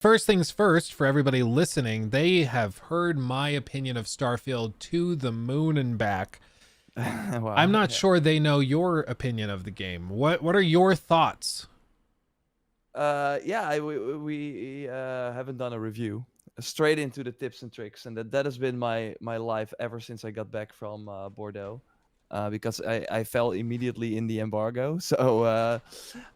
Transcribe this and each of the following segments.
first things first, for everybody listening, they have heard my opinion of Starfield to the moon and back. I'm Wow. not Yeah. sure they know your opinion of the game. What are your thoughts? Yeah. We haven't done a review. Straight into the tips and tricks, and that has been my life ever since I got back from Bordeaux. Because I fell immediately in the embargo. So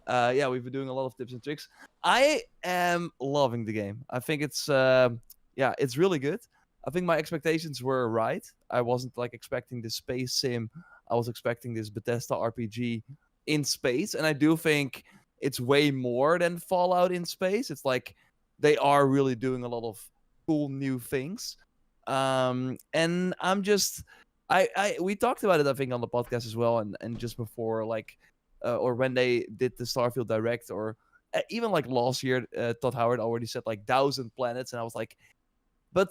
yeah, we've been doing a lot of tips and tricks. I am loving the game. I think yeah, it's really good. I think my expectations were right. I wasn't like expecting this space sim. I was expecting this Bethesda RPG in space, and I do think it's way more than Fallout in space. It's like they are really doing a lot of cool new things. And I'm just I we talked about it I think on the podcast as well, and just before like or when they did the Starfield Direct, or even like last year, Todd Howard already said like 1,000 planets, and I was like, but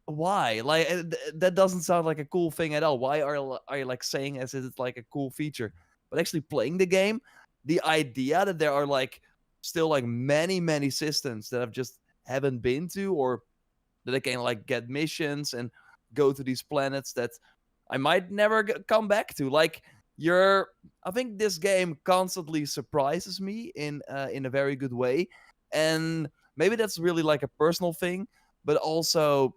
why? Like that doesn't sound like a cool thing at all. Why are you like saying as if it's like a cool feature? But actually playing the game, the idea that there are like still like many systems that I've just haven't been to, or that I can like get missions and go to these planets that I might never come back to. Like I think this game constantly surprises me in a very good way, and maybe that's really like a personal thing, but also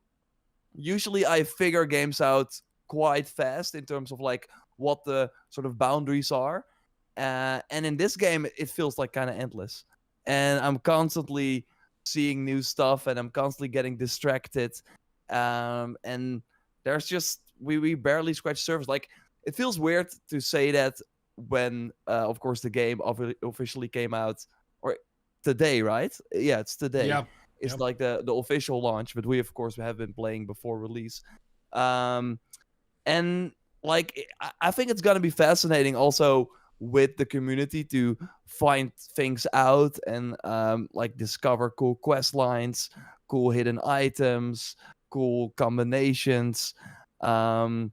usually I figure games out quite fast in terms of like what the sort of boundaries are. And in this game, it feels like kind of endless. And I'm constantly seeing new stuff, and I'm constantly getting distracted. And there's just we barely scratch surface. Like it feels weird to say that when, of course, the game officially came out, or today, right? Yeah, it's today. Yeah. It's Yep. like the official launch, but we of course have been playing before release. Um, and like I think it's gonna be fascinating also with the community to find things out, and like discover cool quest lines, cool hidden items, cool combinations. um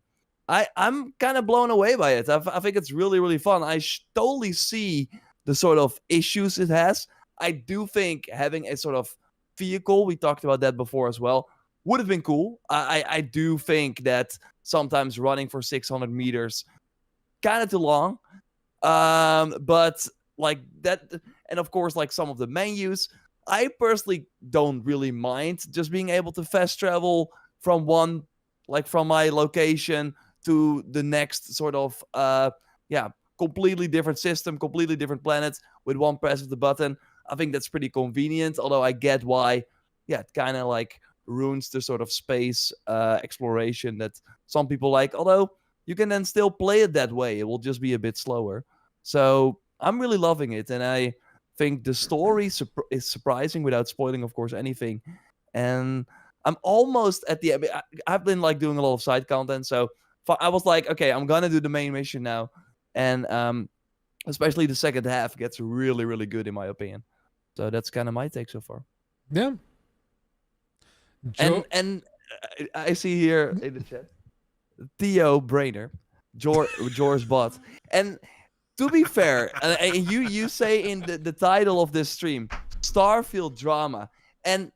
I'm kind of blown away by it. I think it's really fun. Totally see the sort of issues it has. I do think having a sort of vehicle, we talked about that before as well, would have been cool. I do think that sometimes running for 600 meters kind of too long. But like that, and of course, like some of the menus, I personally don't really mind just being able to fast travel from from my location to the next sort of yeah, completely different system, completely different planets with one press of the button. I think that's pretty convenient, although I get why, yeah, it kind of like ruins the sort of space exploration that some people like. Although you can then still play it that way, it will just be a bit slower. So I'm really loving it, and I think the story is surprising without spoiling, of course, anything. And I'm almost at the end. I've been like doing a lot of side content, so I was like, okay, I'm gonna do the main mission now, and especially the second half gets really good in my opinion. So that's kind of my take so far. Yeah. And Joe. I see here in the chat Theo Brainer, Jor's bot, and to be fair, and you say in the title of this stream, Starfield drama, and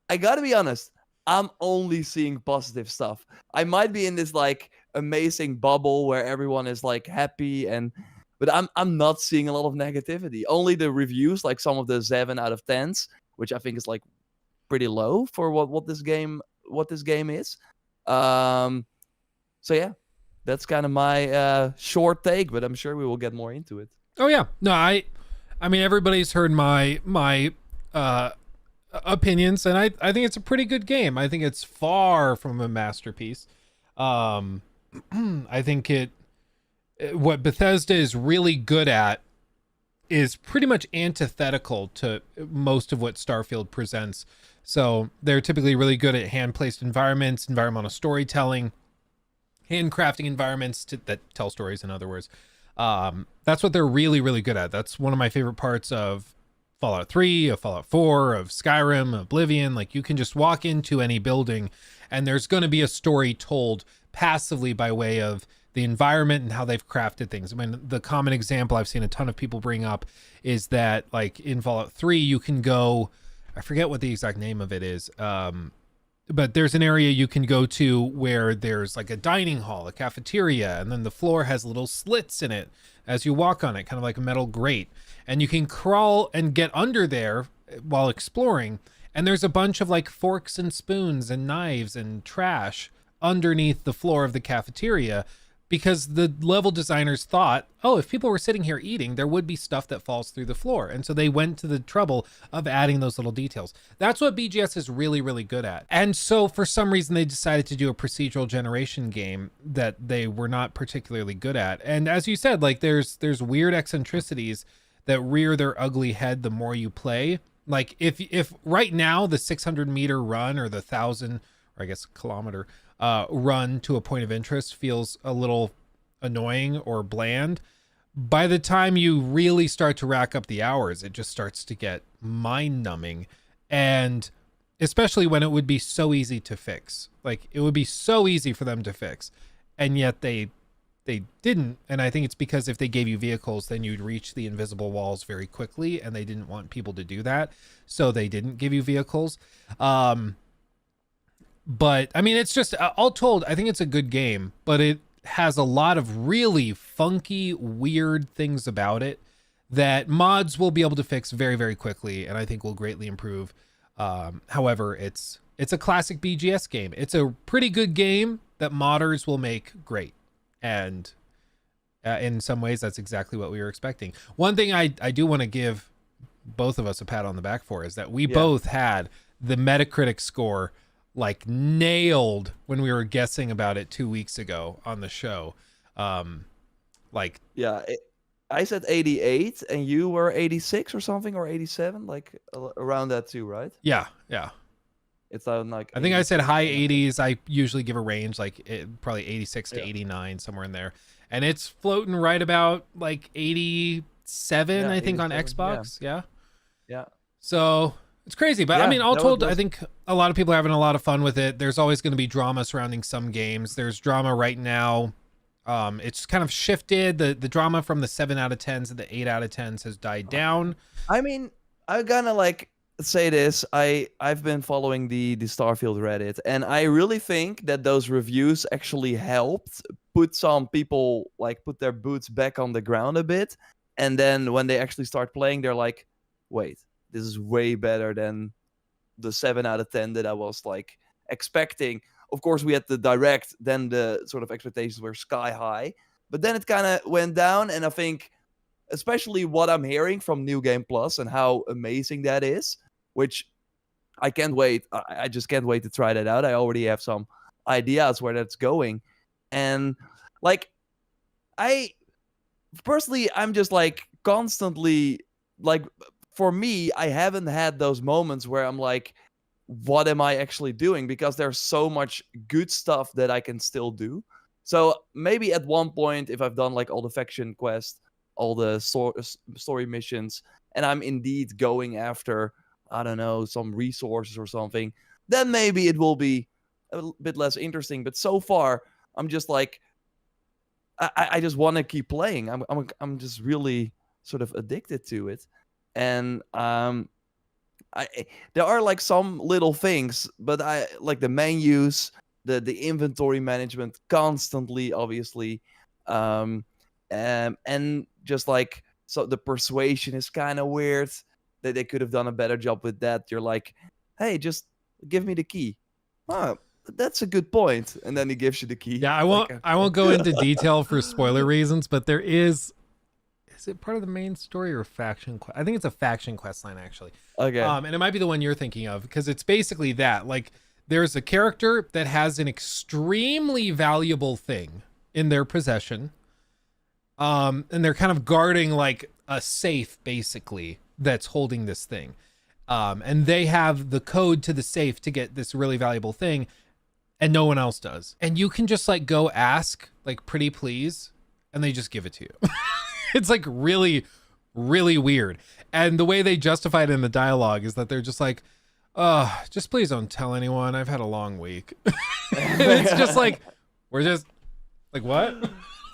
I gotta be honest, I'm only seeing positive stuff. I might be in this like amazing bubble where everyone is like happy, but I'm not seeing a lot of negativity. Only the reviews, like some of the 7 out of 10s, which I think is like pretty low for what this game is. Um, so yeah, that's kind of my short take, but I'm sure we will get more into it. Oh yeah. No, I mean everybody's heard my uh opinions, and I think it's a pretty good game. I think it's far from a masterpiece. Um I think what Bethesda is really good at is pretty much antithetical to most of what Starfield presents. So they're typically really good at hand-placed environments, environmental storytelling, handcrafting environments that tell stories, in other words. That's what they're really good at. That's one of my favorite parts of Fallout 3, of Fallout 4, of Skyrim, Oblivion. Like, you can just walk into any building and there's going to be a story told passively by way of the environment and how they've crafted things. I mean, the common example I've seen a ton of people bring up is that, like, in Fallout 3, you can go I forget what the exact name of it is. But there's an area you can go to where there's like a dining hall, a cafeteria, and then the floor has little slits in it as you walk on it, kind of like a metal grate. And you can crawl and get under there while exploring. And there's a bunch of like forks and spoons and knives and trash underneath the floor of the cafeteria, because the level designers thought, oh, if people were sitting here eating, there would be stuff that falls through the floor. And so they went to the trouble of adding those little details. That's what BGS is really, really good at. And so for some reason, they decided to do a procedural generation game that they were not particularly good at. And as you said, like there's weird eccentricities that rear their ugly head the more you play. Like if right now the 600-meter run or the 1,000, or I guess kilometer run to a point of interest feels a little annoying or bland, by the time you really start to rack up the hours, it just starts to get mind-numbing. And especially when it would be so easy to fix. Like it would be so easy for them to fix, and yet they didn't. And I think it's because if they gave you vehicles, then you'd reach the invisible walls very quickly, and they didn't want people to do that, so they didn't give you vehicles. But I mean, it's just all told, I think it's a good game, but it has a lot of really funky, weird things about it that mods will be able to fix very, very quickly, and I think will greatly improve. However, it's a classic BGS game. It's a pretty good game that modders will make great, and in some ways, that's exactly what we were expecting. One thing I do want to give both of us a pat on the back for is that we both had the Metacritic score like nailed when we were guessing about it 2 weeks ago on the show. Like, yeah, I said 88 and you were 86 or something, or 87, like around that too, right? yeah. It's like I think I said high 86. 80s. I usually give a range, like probably 86 to 89, somewhere in there. And it's floating right about like 87, I think, on 87, Xbox. Yeah. So it's crazy. But I mean, all that told, was- I think a lot of people are having a lot of fun with it. There's always going to be drama surrounding some games. There's drama right now. It's kind of shifted. The drama from the 7 out of 10s and the 8 out of 10s has died down. I mean, I'm gonna like say this. I've been following the Starfield Reddit, and I really think that those reviews actually helped put some people like put their boots back on the ground a bit. And then when they actually start playing, they're like, wait, this is way better than the 7 out of 10 that I was like expecting. Of course, we had the direct, then the sort of expectations were sky high, but then it kind of went down. And I think, especially what I'm hearing from New Game Plus and how amazing that is, which I can't wait. I just can't wait to try that out. I already have some ideas where that's going. And like, I personally, I'm just like constantly like, for me, I haven't had those moments where I'm like, what am I actually doing? Because there's so much good stuff that I can still do. So maybe at one point, if I've done like all the faction quests, all the story missions, and I'm indeed going after, I don't know, some resources or something, then maybe it will be a bit less interesting. But so far, I'm just like, I just want to keep playing. I'm just really sort of addicted to it. And there are like some little things, but I like the menus, the inventory management constantly, obviously, and just like, so the persuasion is kind of weird. That they could have done a better job with that. You're like, hey, just give me the key. Oh, that's a good point. And then he gives you the key. Yeah, Like, I won't go into detail for spoiler reasons, but there is it part of the main story or faction quest? I think it's a faction quest line, actually. Okay. And it might be the one you're thinking of, because it's basically that. Like, there's a character that has an extremely valuable thing in their possession. And they're kind of guarding like a safe, basically, that's holding this thing. And they have the code to the safe to get this really valuable thing, and no one else does. And you can just like go ask, like, pretty please, and they just give it to you. It's like really, really weird. And the way they justify it in the dialogue is that they're just like, just please don't tell anyone. I've had a long week. And it's just like, we're just like, what?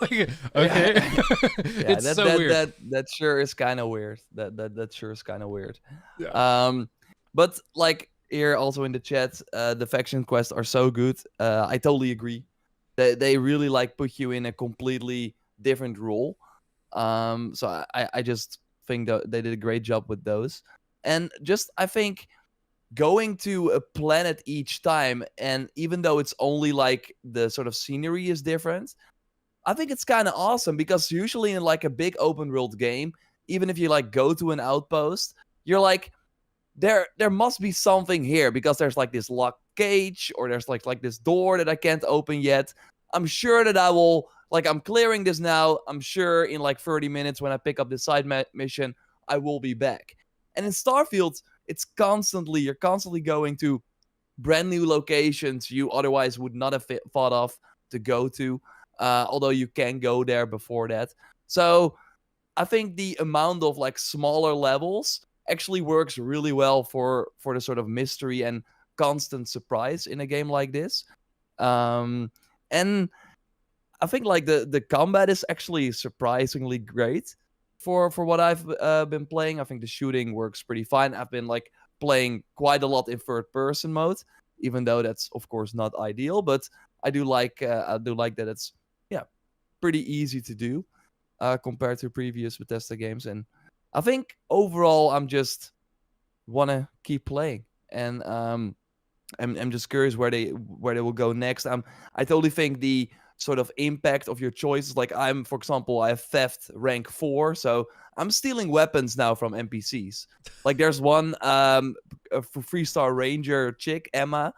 Like, okay. Yeah, It's so weird. That sure is kind of weird. That sure is kind of weird. Yeah. But like here also in the chat, the faction quests are so good. I totally agree. They really like put you in a completely different role. So I just think that they did a great job with those. And just I think going to a planet each time, and even though it's only like the sort of scenery is different, I think it's kind of awesome because usually in like a big open world game, even if you like go to an outpost, you're like, there must be something here because there's like this locked cage or there's like this door that I can't open yet. I'm sure that I will, like, I'm clearing this now. I'm sure in like 30 minutes when I pick up the side mission, I will be back. And in Starfield, you're constantly going to brand new locations you otherwise would not have thought of to go to, although you can go there before that. So I think the amount of like smaller levels actually works really well for the sort of mystery and constant surprise in a game like this. And I think like the combat is actually surprisingly great for what I've been playing. I think the shooting works pretty fine. I've been like playing quite a lot in third person mode, even though that's of course not ideal. But I do like that it's pretty easy to do compared to previous Bethesda games. And I think overall I'm just wanna keep playing, and I'm just curious where they will go next. I totally think the sort of impact of your choices, like for example, I have theft rank 4, so I'm stealing weapons now from NPCs. Like there's one a 3-star ranger chick, Emma.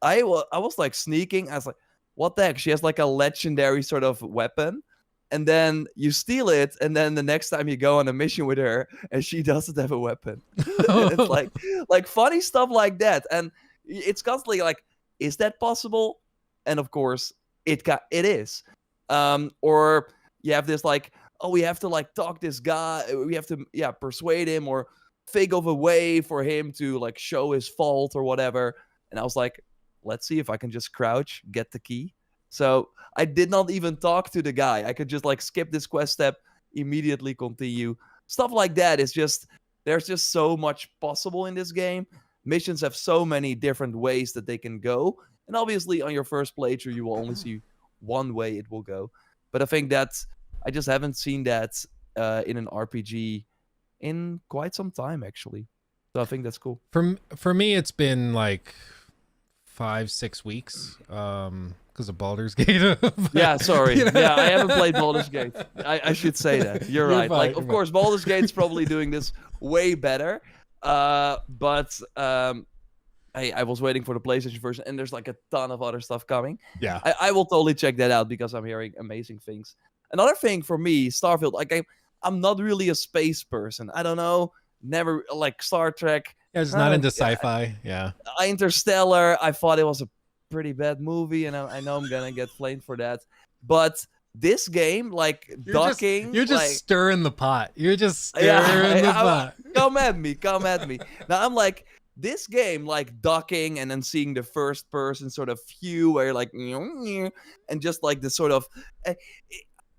I was like sneaking. I was like, what the heck? She has like a legendary sort of weapon. And then you steal it, and then the next time you go on a mission with her, and she doesn't have a weapon. It's like funny stuff like that, and it's constantly like, is that possible? And of course, it is. Or you have this like, oh, we have to like talk this guy, we have to persuade him or think of a way for him to like show his fault or whatever. And I was like, let's see if I can just crouch, get the key. So I did not even talk to the guy. I could just like skip this quest step, immediately continue. Stuff like that is just, there's just so much possible in this game. Missions have so many different ways that they can go. And obviously on your first playthrough, you will only see one way it will go. But I think that I just haven't seen that in an RPG in quite some time, actually. So I think that's cool. For me, it's been like 5-6 weeks. Because of Baldur's Gate. Yeah, sorry. You know? Yeah, I haven't played Baldur's Gate. I should say that. You're right. Fine, like, of course, Baldur's Gate's probably doing this way better. But I was waiting for the PlayStation version, and there's like a ton of other stuff coming. Yeah. I will totally check that out because I'm hearing amazing things. Another thing for me, Starfield, like I'm not really a space person. I don't know. Never like Star Trek. Yeah, just not into sci-fi. Yeah. Interstellar, I thought it was a pretty bad movie, and I know I'm gonna get flamed for that. But this game, like docking, you're just like, stirring the pot. You're just stirring the pot. Come at me. Now I'm like, this game, like docking and then seeing the first person sort of view where you're like, and just like the sort of.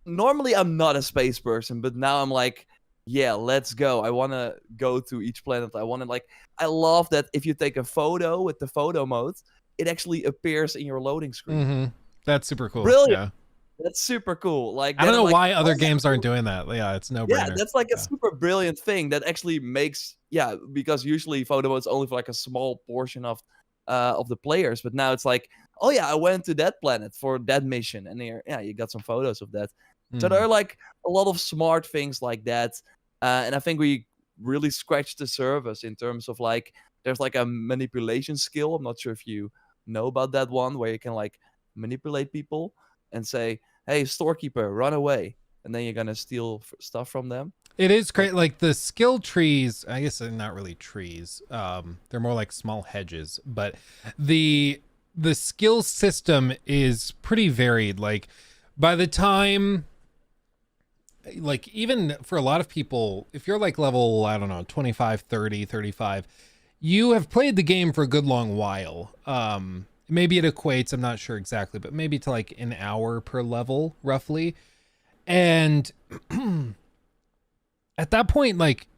Normally, I'm not a space person, but now I'm like, yeah, let's go. I want to go to each planet. I love that if you take a photo with the photo mode, it actually appears in your loading screen. Mm-hmm. That's super cool. Brilliant. Yeah. That's super cool. Like, I don't know like, why other games aren't doing that. Yeah, it's no brainer. Yeah, that's like a super brilliant thing that actually makes, because usually photo mode's only for like a small portion of the players, but now it's like, oh yeah, I went to that planet for that mission, and here, you got some photos of that. So there are like a lot of smart things like that, and I think we really scratched the surface in terms of like, there's like a manipulation skill. I'm not sure if you know about that one, where you can like manipulate people and say, hey, storekeeper, run away, and then you're gonna steal stuff from them. It is great. Like the skill trees, I guess they're not really trees. They're more like small hedges, but the skill system is pretty varied. Like by the time, like even for a lot of people, if you're like level, I don't know, 25, 30, 35, you have played the game for a good long while. Maybe it equates, I'm not sure exactly, but maybe to like an hour per level roughly. And at that point, like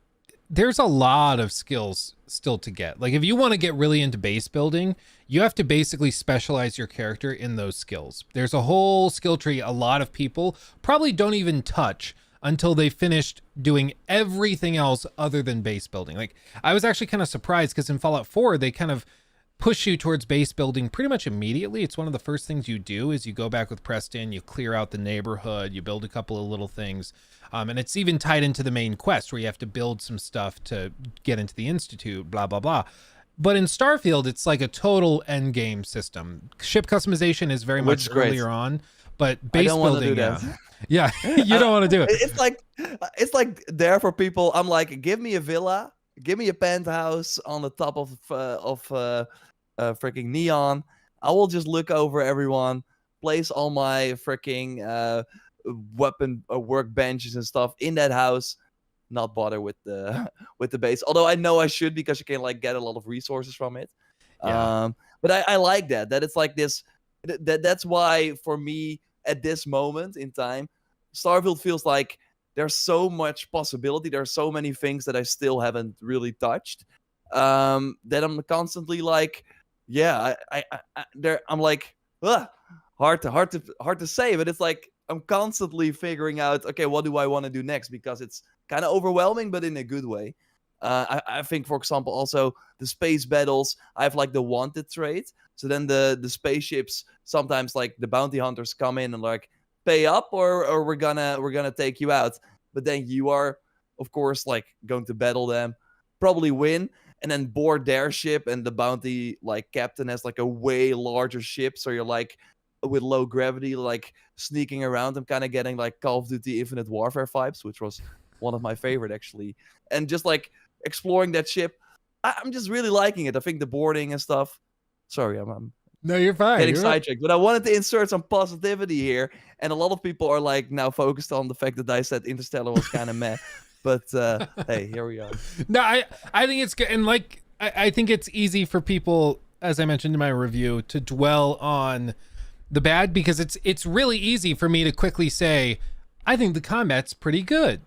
there's a lot of skills still to get. Like if you want to get really into base building, you have to basically specialize your character in those skills. There's a whole skill tree a lot of people probably don't even touch until they finished doing everything else other than base building. Like I was actually kind of surprised because in Fallout 4 they kind of push you towards base building pretty much immediately. It's one of the first things you do is you go back with Preston, you clear out the neighborhood, you build a couple of little things. And it's even tied into the main quest where you have to build some stuff to get into the Institute, blah, blah, blah. But in Starfield, it's like a total end game system. Ship customization is very much earlier on, but base building, yeah, you don't want to do it. It's like there for people. I'm like, give me a villa, give me a penthouse on the top of freaking Neon. I will just look over everyone, place all my freaking weapon workbenches and stuff in that house. Not bother with the with the base. Although I know I should because you can like get a lot of resources from it. Yeah. But I like that it's like this. That's why for me at this moment in time, Starfield feels like there's so much possibility. There's so many things that I still haven't really touched. That I'm constantly like, yeah, I'm like, hard to say, but it's like I'm constantly figuring out, okay, what do I want to do next? Because it's kind of overwhelming, but in a good way. I think, for example, also the space battles, I have like the wanted trait. So then the spaceships, sometimes like the bounty hunters come in and like pay up or we're gonna take you out. But then you are, of course, like going to battle them, probably win, and then board their ship, and the bounty like captain has like a way larger ship. So you're like with low gravity, like sneaking around. I'm kind of getting like Call of Duty Infinite Warfare vibes, which was one of my favorite actually. And just like exploring that ship, I'm just really liking it. I think the boarding and stuff. Sorry, I'm no, you're fine. getting sidetracked, but I wanted to insert some positivity here. And a lot of people are like now focused on the fact that I said Interstellar was kind of meh. But hey, here we are. No, I think it's good. And like, I think it's easy for people, as I mentioned in my review, to dwell on the bad because it's really easy for me to quickly say, I think the combat's pretty good.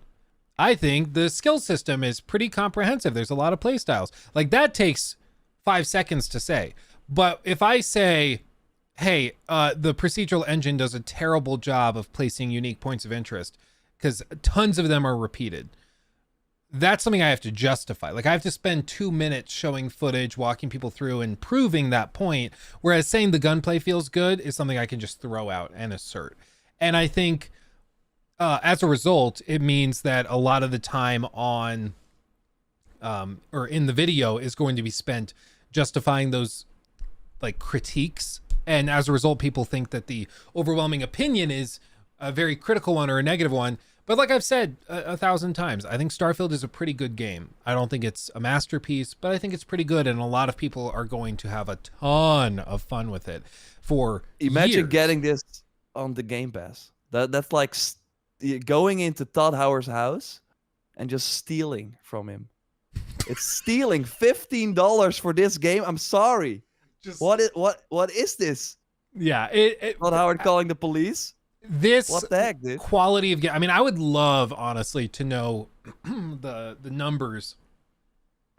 I think the skill system is pretty comprehensive. There's a lot of play styles. Like that takes 5 seconds to say. But if I say, hey, the procedural engine does a terrible job of placing unique points of interest because tons of them are repeated, that's something I have to justify. Like I have to spend 2 minutes showing footage, walking people through and proving that point. Whereas saying the gunplay feels good is something I can just throw out and assert. And I think as a result, it means that a lot of the time on or in the video is going to be spent justifying those like critiques. And as a result, people think that the overwhelming opinion is a very critical one or a negative one. But like I've said a thousand times, I think Starfield is a pretty good game. I don't think it's a masterpiece, but I think it's pretty good. And a lot of people are going to have a ton of fun with it for Imagine getting this on the Game Pass. That's like going into Todd Howard's house and just stealing from him. It's stealing $15 for this game. I'm sorry. What is this? Yeah, Todd Howard calling the police. This what the heck, dude? Quality of game. I mean, I would love, honestly, to know the numbers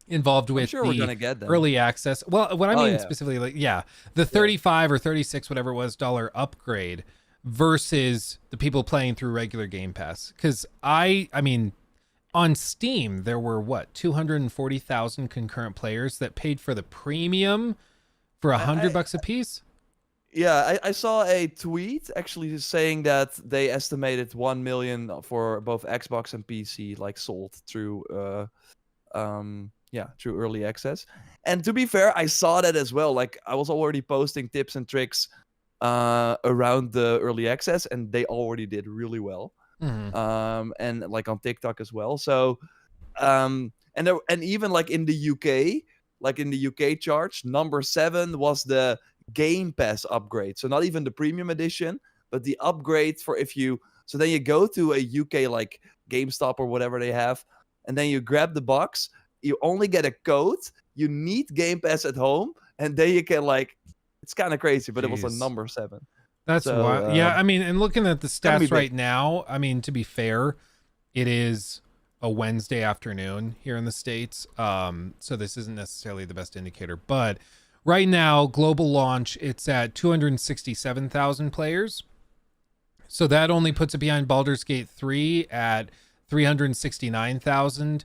involved with we're gonna get them. Early access. Well, what I mean specifically, like, the 35 or 36, whatever it was, dollar upgrade versus the people playing through regular Game Pass. Because I mean, on Steam, there were 240,000 concurrent players that paid for the premium for $100 a piece. Yeah, I saw a tweet actually saying that they estimated 1 million for both Xbox and PC, like sold through through early access. And to be fair, I saw that as well. Like I was already posting tips and tricks around the early access, and they already did really well. Mm-hmm. And like on TikTok as well. So and even like in the UK charts, number 7 was the Game Pass upgrade. So not even the premium edition, but the upgrade for so then you go to a UK like GameStop or whatever they have, and then you grab the box, you only get a code, you need Game Pass at home, and then you can like, it's kind of crazy, but It was a number 7. That's wild. Yeah, I mean, and looking at the stats right now, I mean, to be fair, it is a Wednesday afternoon here in the States. So this isn't necessarily the best indicator, but right now, global launch, it's at 267,000 players. So that only puts it behind Baldur's Gate 3 at 369,000,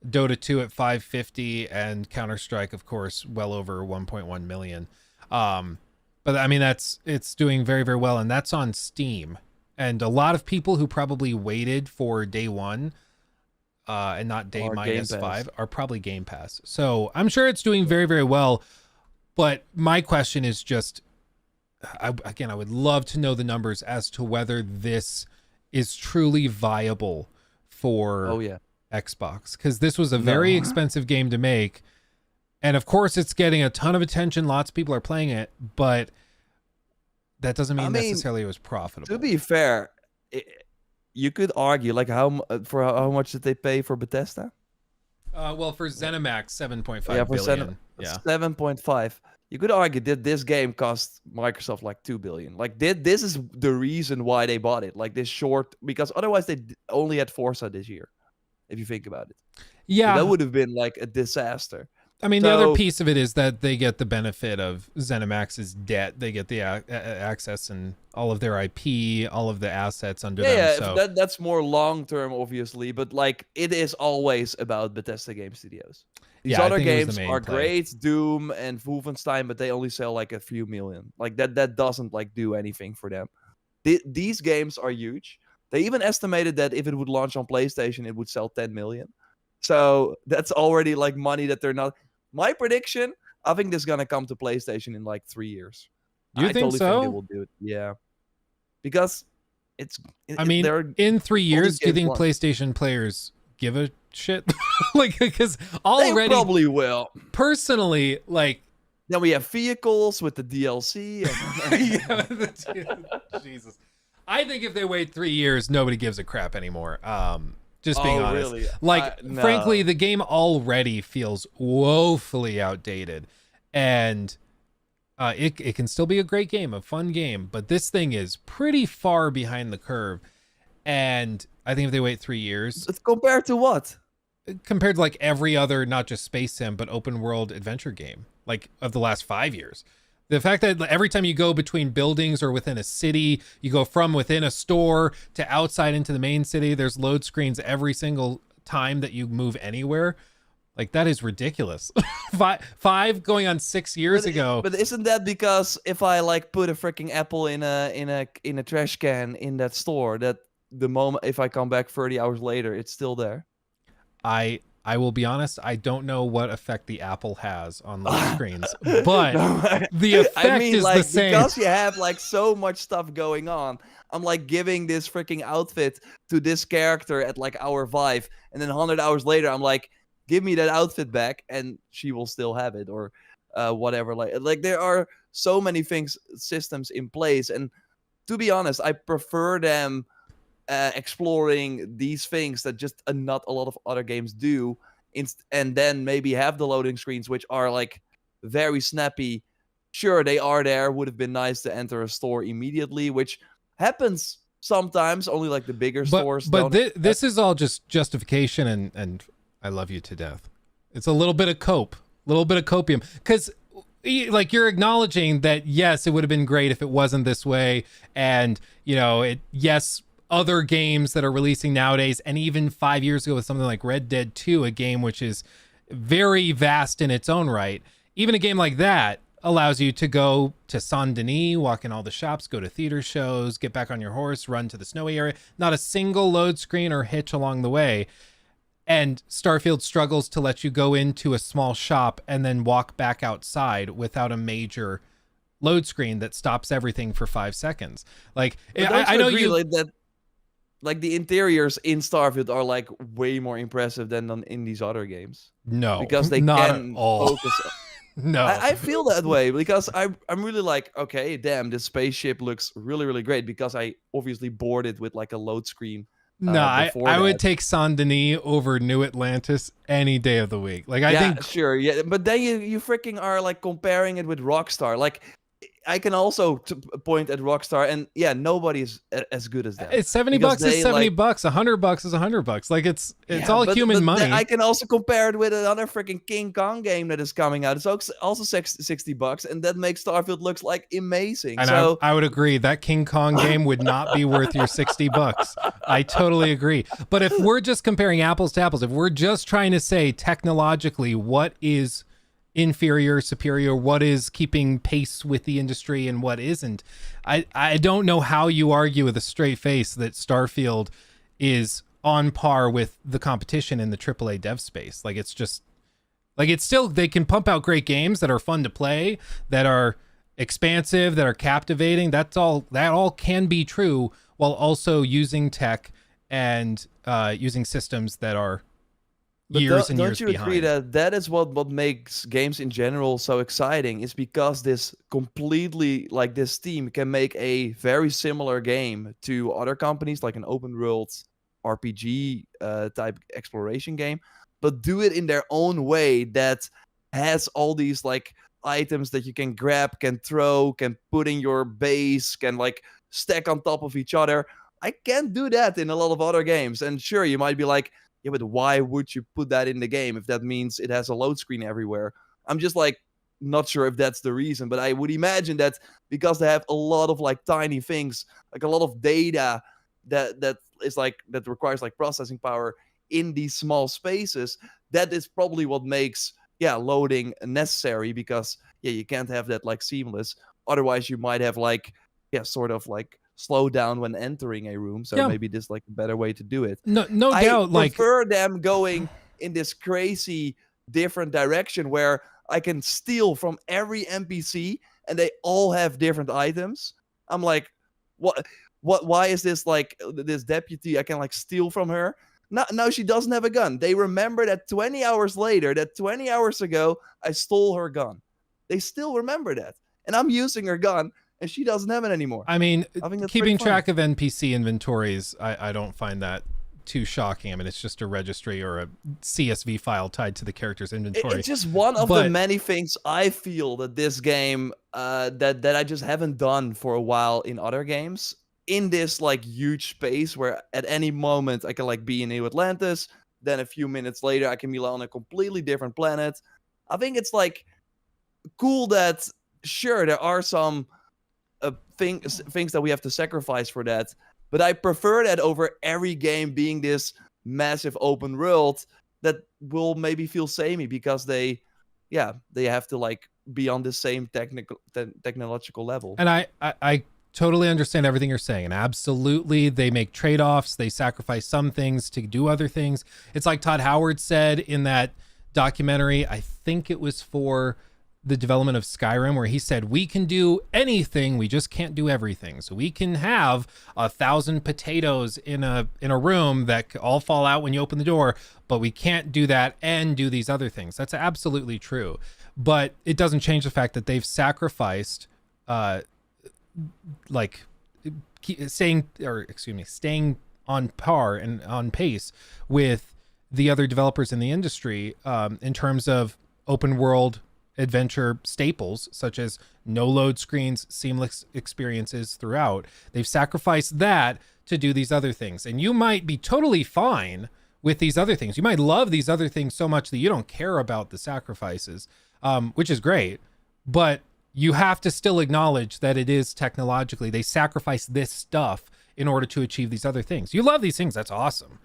Dota 2 at 550, and Counter-Strike, of course, well over 1.1 million. But I mean, it's doing very, very well, and that's on Steam. And a lot of people who probably waited for day one and not day -5 are probably Game Pass. So I'm sure it's doing very, very well. But my question is just, I would love to know the numbers as to whether this is truly viable for Xbox, because this was a very expensive game to make. And of course, it's getting a ton of attention. Lots of people are playing it, but that doesn't mean necessarily it was profitable. To be fair, you could argue like how much did they pay for Bethesda? Well, for ZeniMax, 7.5 billion. 7.5. You could argue that this game cost Microsoft like 2 billion. Like this is the reason why they bought it. Like this short, because otherwise they only had Forza this year. If you think about it, yeah, so that would have been like a disaster. I mean, the other piece of it is that they get the benefit of ZeniMax's debt. They get the access and all of their IP, all of the assets under them. Yeah, so that's more long term, obviously. But like, it is always about Bethesda Game Studios. These other games are great, Doom and Wolfenstein, but they only sell like a few million. Like that doesn't like do anything for them. These games are huge. They even estimated that if it would launch on PlayStation, it would sell 10 million. So that's already like money that they're not. My prediction, I think this is gonna come to PlayStation in like 3 years. You think so? I think they will do it. Yeah, because I mean, in 3 years, do you think PlayStation players give a shit? Like, because already they probably will. Personally, like, then we have vehicles with the DLC. Jesus, I think if they wait 3 years, nobody gives a crap anymore. Just being honest. Really? Like, no. Frankly, the game already feels woefully outdated, and it can still be a great game, a fun game, but this thing is pretty far behind the curve. And I think if they wait 3 years, compared to what? Compared to like every other, not just space sim, but open world adventure game, like of the last 5 years. The fact that every time you go between buildings or within a city, you go from within a store to outside into the main city, there's load screens every single time that you move anywhere. Like, that is ridiculous. five going on 6 years ago. But isn't that because if I like put a freaking apple in a trash can in that store, that the moment if I come back 30 hours later, it's still there? I will be honest, I don't know what effect the apple has on load screens, but the effect is like, the same. Because you have like so much stuff going on. I'm like giving this freaking outfit to this character at like hour 5, and then 100 hours later, I'm like, give me that outfit back, and she will still have it, or whatever. Like there are so many systems in place, and to be honest, I prefer them exploring these things that just not a lot of other games do, and then maybe have the loading screens, which are like very snappy. Sure, they are there. Would have been nice to enter a store immediately, which happens sometimes. Only like the bigger stores. But this is all just justification, and I love you to death. It's a little bit of copium, because like, you're acknowledging that yes, it would have been great if it wasn't this way, and yes, other games that are releasing nowadays, and even 5 years ago with something like Red Dead 2, a game which is very vast in its own right, even a game like that allows you to go to Saint Denis, walk in all the shops, go to theater shows, get back on your horse, run to the snowy area. Not a single load screen or hitch along the way. And Starfield struggles to let you go into a small shop and then walk back outside without a major load screen that stops everything for 5 seconds. Like, I know you like that. Like, the interiors in Starfield are like way more impressive than in these other games. No, because they not can at all. Focus. No, I feel that way because I'm really like, okay, damn, this spaceship looks really, really great, because I obviously bored it with like a load screen. No, I would take Saint Denis over New Atlantis any day of the week. Like, I think sure, yeah, but then you freaking are like comparing it with Rockstar. Like, I can also point at Rockstar, and yeah, nobody is as good as them. It's $70 Because is they, $70, like, $100 is $100. Like it's yeah, all but human money. I can also compare it with another freaking King Kong game that is coming out. It's also $60, and that makes Starfield looks like amazing. And So I would agree that King Kong game would not be worth your $60. I totally agree. But if we're just comparing apples to apples, if we're just trying to say technologically what is inferior, superior, what is keeping pace with the industry and what isn't, I don't know how you argue with a straight face that Starfield is on par with the competition in the AAA dev space. Like it's just like it's still, they can pump out great games that are fun to play, that are expansive, that are captivating. That all can be true while also using tech and using systems that are years and years don't you agree behind. that is what makes games in general so exciting? Is because this completely, like, this team can make a very similar game to other companies, like an open world RPG type exploration game, but do it in their own way that has all these, like, items that you can grab, can throw, can put in your base, can, like, stack on top of each other. I can't do that in a lot of other games. And sure, you might be like, yeah, but why would you put that in the game if that means it has a load screen everywhere? I'm just, like, not sure if that's the reason, but I would imagine that because they have a lot of, like, tiny things, like a lot of data that is, like, that requires, like, processing power in these small spaces, that is probably what makes, yeah, loading necessary, because yeah, you can't have that, like, seamless. Otherwise you might have, like, yeah, sort of like slow down when entering a room. So Yeah, maybe this, like, a better way to do it. no I doubt. Like prefer them going in this crazy different direction where I can steal from every NPC and they all have different items. I'm like, why is this, like, this deputy, I can, like, steal from her? No, she doesn't have a gun. They remember that 20 hours later, that 20 hours ago, I stole her gun. They still remember that. And I'm using her gun and she doesn't have it anymore. I mean, I think that's pretty keeping funny. track of NPC inventories, I don't find that too shocking. I mean, it's just a registry or a CSV file tied to the character's inventory. It's just one of the many things I feel that this game that I just haven't done for a while in other games. In this, like, huge space where at any moment I can, like, be in New Atlantis, then a few minutes later I can be on a completely different planet. I think it's, like, cool that, sure, there are some things that we have to sacrifice for that, but I prefer that over every game being this massive open world that will maybe feel samey because they have to, like, be on the same technological level. And I totally understand everything you're saying. And absolutely, they make trade-offs. They sacrifice some things to do other things. It's like Todd Howard said in that documentary, I think it was for the development of Skyrim, where he said, we can do anything, we just can't do everything. So we can have 1,000 potatoes in a room that all fall out when you open the door, but we can't do that and do these other things. That's absolutely true. But it doesn't change the fact that they've sacrificed like staying on par and on pace with the other developers in the industry in terms of open world adventure staples such as no load screens, seamless experiences throughout. They've sacrificed that to do these other things. And you might be totally fine with these other things. You might love these other things so much that you don't care about the sacrifices, which is great. But you have to still acknowledge that it is technologically, they sacrifice this stuff in order to achieve these other things. You love these things, that's awesome.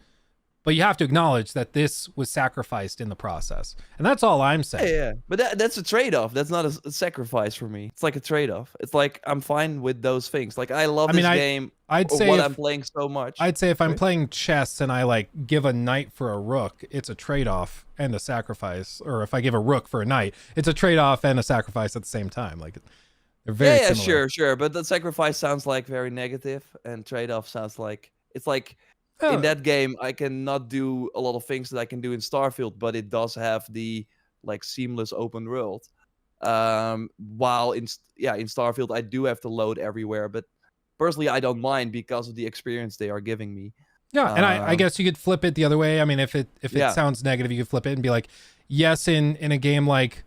But you have to acknowledge that this was sacrificed in the process. And that's all I'm saying. Yeah. But that's a trade-off. That's not a sacrifice for me. It's like a trade-off. It's like I'm fine with those things. Like, I love this game. I'd say what I'm playing so much. I'd say if I'm playing chess and I, like, give a knight for a rook, it's a trade-off and a sacrifice. Or if I give a rook for a knight, it's a trade-off and a sacrifice at the same time. Like, they're very similar. Sure. But the sacrifice sounds like very negative, and trade-off sounds like, it's like, in that game I cannot do a lot of things that I can do in Starfield, but it does have the, like, seamless open world. While in Starfield I do have to load everywhere, but personally I don't mind because of the experience they are giving me. Yeah, and I guess you could flip it the other way. I mean, if it sounds negative, you could flip it and be like, yes, in a game like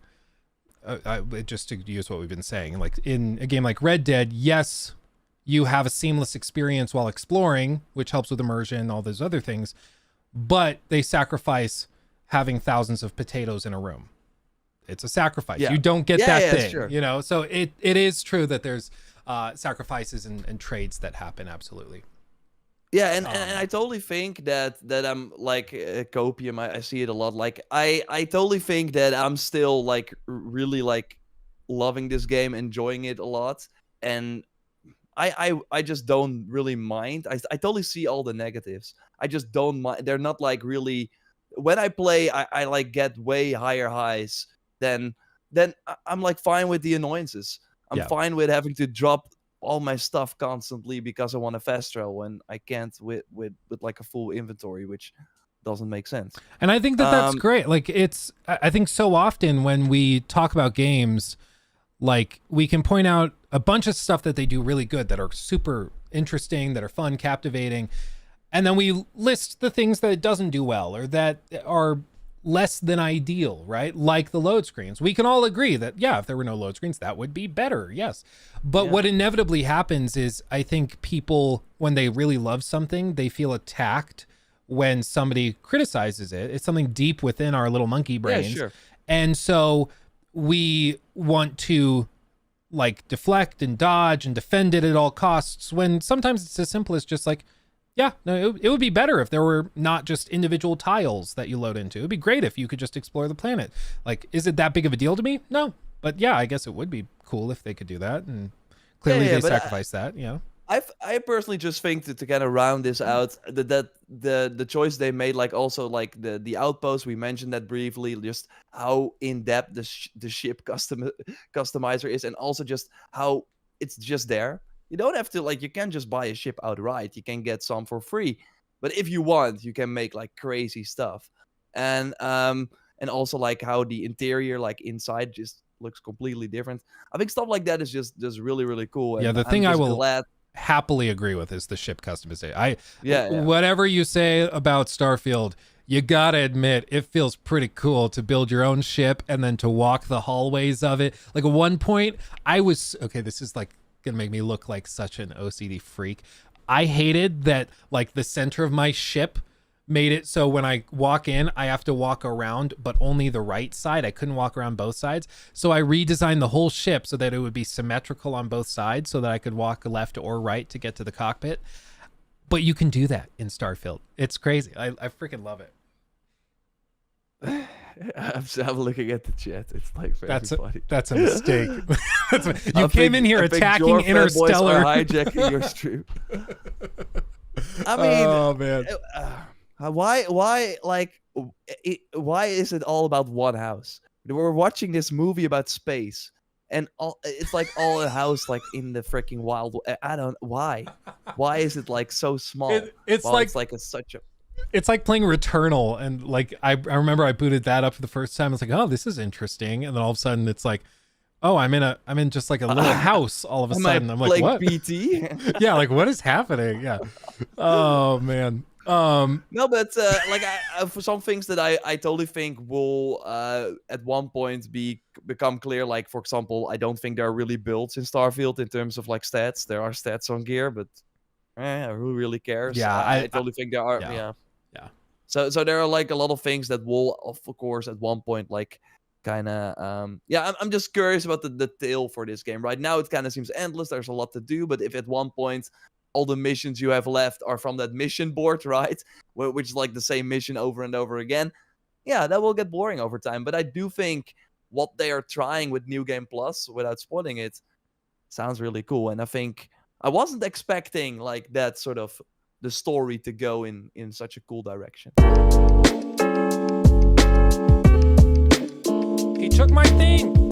just to use what we've been saying, like in a game like Red Dead, yes, you have a seamless experience while exploring, which helps with immersion, all those other things, but they sacrifice having thousands of potatoes in a room. It's a sacrifice. You don't get that thing, sure. you know? So it is true that there's sacrifices and trades that happen. Absolutely. Yeah, and I totally think that I'm like copium. I see it a lot. Like I totally think that I'm still like really like loving this game, enjoying it a lot, and I just don't really mind. I totally see all the negatives. I just don't mind. They're not like really. When I play, I like get way higher highs than I'm like fine with the annoyances. I'm fine with having to drop all my stuff constantly because I want a fast travel when I can't with like a full inventory, which doesn't make sense. And I think that that's great. Like I think so often when we talk about games, like we can point out a bunch of stuff that they do really good, that are super interesting, that are fun, captivating. And then we list the things that it doesn't do well or that are less than ideal, right? Like the load screens. We can all agree that, yeah, if there were no load screens, that would be better. Yes. But what inevitably happens is I think people, when they really love something, they feel attacked when somebody criticizes it. It's something deep within our little monkey brains. Yeah, sure. And so we want to like deflect and dodge and defend it at all costs, when sometimes it's as simple as just like, yeah, no, it would be better if there were not just individual tiles that you load into. It'd be great if you could just explore the planet. Like, is it that big of a deal to me? No. But yeah, I guess it would be cool if they could do that. And clearly they sacrifice that, you know? I personally just think that to kind of round this out, that the choice they made, like also like the outpost, we mentioned that briefly, just how in depth the ship customizer is, and also just how it's just there. You don't have to, like, you can't just buy a ship outright. You can get some for free, but if you want, you can make like crazy stuff, and also like how the interior, like inside, just looks completely different. I think stuff like that is just really really cool. Yeah, and the thing I will glad happily agree with is the ship customization. Yeah. Whatever you say about Starfield, you gotta admit it feels pretty cool to build your own ship and then to walk the hallways of it. Like at one point, this is like gonna make me look like such an OCD freak. I hated that like the center of my ship made it so when I walk in, I have to walk around, but only the right side. I couldn't walk around both sides. So I redesigned the whole ship so that it would be symmetrical on both sides so that I could walk left or right to get to the cockpit. But you can do that in Starfield. It's crazy. I freaking love it. I'm looking at the chat. It's like funny. That's a mistake. You came in here attacking Interstellar. Hijacking your stream. I mean, oh man. Why is it all about one house? We're watching this movie about space, and it's like all a house like in the freaking wild. I don't why is it like so small? It's like playing Returnal, and like I remember I booted that up for the first time. It's like, oh, this is interesting, and then all of a sudden it's like, oh, I'm in just like a little house. All of a sudden, I'm like, what? PT? Yeah, like what is happening? Yeah. Oh man. No, but like for some things that I totally think will at one point become clear. Like for example, I don't think there are really builds in Starfield in terms of like stats. There are stats on gear, but who really cares? Yeah, I totally think there are. Yeah. So there are like a lot of things that will, of course, at one point like kind of I'm just curious about the tail for this game. Right now it kind of seems endless. There's a lot to do, but if at one point all the missions you have left are from that mission board, right, which is like the same mission over and over again, yeah, that will get boring over time. But I do think what they are trying with New Game Plus, without spoiling it, sounds really cool. And I think I wasn't expecting like that sort of the story to go in such a cool direction. He took my thing.